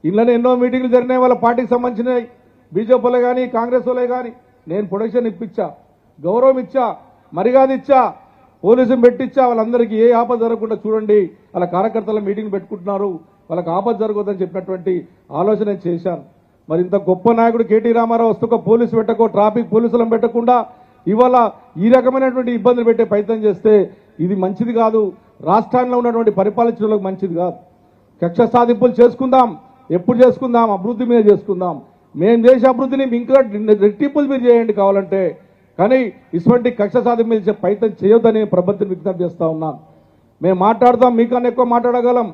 ఇళ్ళనే ఎన్నో మీటింగ్లు జరిగినాయి వాళ్ళ పార్టీకి సంబంధించినవి, బీజేపీ వాళ్ళే కానీ కాంగ్రెస్ వాళ్ళే కానీ. నేను ప్రొటెక్షన్ ఇప్పించా, గౌరవం ఇచ్చా, మర్యాద ఇచ్చా, పోలీసులు పెట్టించా. వాళ్ళందరికీ ఏ ఆపద జరగకుండా చూడండి, వాళ్ళ కార్యకర్తల మీటింగ్ పెట్టుకుంటున్నారు, వాళ్ళకి ఆపద జరగదని చెప్పినటువంటి ఆలోచన చేశాను. మరి ఇంత గొప్ప నాయకుడు కేటీ రామారావు వస్తూ ఒక పోలీసు పెట్టకో, ట్రాఫిక్ పోలీసులను పెట్టకుండా ఇవాళ ఈ రకమైనటువంటి ఇబ్బందులు పెట్టే ప్రయత్నం చేస్తే ఇది మంచిది కాదు, రాష్ట్రాల్లో ఉన్నటువంటి పరిపాలించడానికి మంచిది కాదు. కక్ష సాధింపులు చేసుకుందాం, ఎప్పుడు చేసుకుందాం, అభివృద్ధి మీద చేసుకుందాం. మేము చేసే అభివృద్ధిని ఇంకా రెట్టింపులు మీరు చేయండి కావాలంటే, కానీ ఇటువంటి కక్ష సాధింపులు చేసే ప్రయత్నం చేయొద్దని ప్రభుత్వం విజ్ఞప్తి చేస్తూ ఉన్నాను. మేము మాట్లాడతాం, మీకన్నా ఎక్కువ మాట్లాడగలం,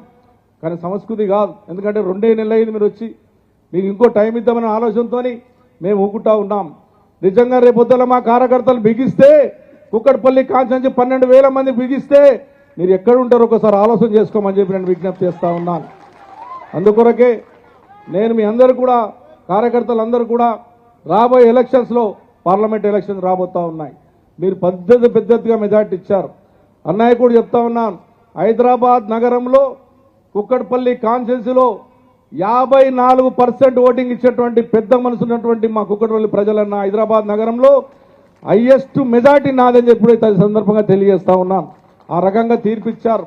కానీ సంస్కృతి కాదు. ఎందుకంటే 2 నెలలు అయింది మీరు వచ్చి, మీకు ఇంకో టైం ఇద్దామనే ఆలోచనతో మేము ఊకుంటా ఉన్నాం. నిజంగా రేపొద్దుల మా కార్యకర్తలు బిగిస్తే, కుక్కడపల్లి కాన్స్టిట్యున్సీ 12,000 మంది బిగిస్తే మీరు ఎక్కడ ఉంటారో ఒకసారి ఆలోచన చేసుకోమని చెప్పి నేను విజ్ఞప్తి చేస్తూ ఉన్నాను. అందుకొరకే నేను మీ అందరూ కూడా, కార్యకర్తలందరూ కూడా రాబోయే ఎలక్షన్స్లో, పార్లమెంట్ ఎలక్షన్స్ రాబోతూ ఉన్నాయి. మీరు పెద్దగా మెజార్టీ ఇచ్చారు. అన్నయ్య కూడా చెప్తా ఉన్నాను, హైదరాబాద్ నగరంలో కుక్కడపల్లి కాన్స్టిట్యున్సీలో 54% ఓటింగ్ ఇచ్చేటువంటి పెద్ద మనసు ఉన్నటువంటి మా కుక్కడపల్లి ప్రజలన్న హైదరాబాద్ నగరంలో హైయెస్ట్ మెజార్టీ నాదని చెప్పి సందర్భంగా తెలియజేస్తా ఉన్నాను. ఆ రకంగా తీర్పిచ్చారు,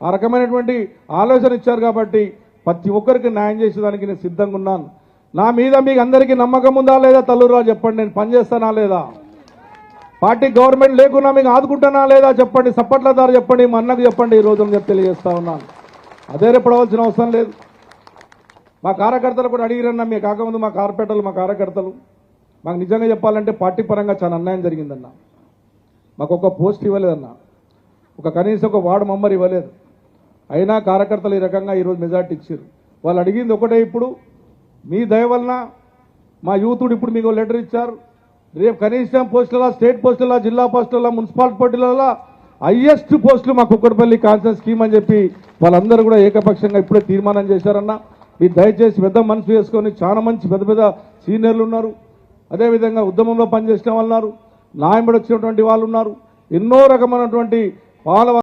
ఆ రకమైనటువంటి ఆలోచన ఇచ్చారు. కాబట్టి ప్రతి ఒక్కరికి న్యాయం చేసేదానికి నేను సిద్ధంగా ఉన్నాను. నా మీద మీకు అందరికీ నమ్మకం ఉందా లేదా తల్లురా చెప్పండి. నేను పనిచేస్తానా లేదా, పార్టీ గవర్నమెంట్ లేకున్నా మీకు ఆదుకుంటానా లేదా చెప్పండి. సప్పట్ల ద్వారా చెప్పండి, మా అన్నకు చెప్పండి. ఈ రోజు చెప్పి తెలియజేస్తా ఉన్నాను. అదే పడవలసిన అవసరం లేదు. మా కార్యకర్తలు కూడా అడిగిరన్నా, మీ కాకముందు మా కార్పొరేటర్లు, మా కార్యకర్తలు మాకు నిజంగా చెప్పాలంటే పార్టీ పరంగా చాలా అన్యాయం జరిగిందన్న. మాకు ఒక పోస్ట్ ఇవ్వలేదన్న, కనీసం ఒక వార్డు మెంబర్ ఇవ్వలేదు. అయినా కార్యకర్తలు ఈ రకంగా ఈరోజు మెజార్టీ ఇచ్చారు. వాళ్ళు అడిగింది ఒకటే, ఇప్పుడు మీ దయ వలన మా యూతుడు ఇప్పుడు మీకు లెటర్ ఇచ్చారు, రేపు కనీసం పోస్టుల, స్టేట్ పోస్టుల, జిల్లా పోస్టుల, మున్సిపాలిటీ పోస్టుల హైయెస్ట్ పోస్టులు మా కుక్కడపల్లి కాన్ఫరెన్స్ స్కీమ్ అని చెప్పి వాళ్ళందరూ కూడా ఏకపక్షంగా ఇప్పుడే తీర్మానం చేశారన్న. మీరు దయచేసి పెద్ద మనసు చేసుకొని, చాలా మంచి పెద్ద సీనియర్లు ఉన్నారు, అదేవిధంగా ఉద్యమంలో పనిచేసిన వాళ్ళు ఉన్నారు, నాయకుడు వచ్చినటువంటి వాళ్ళు ఉన్నారు, ఎన్నో రకమైనటువంటి వాళ్ళ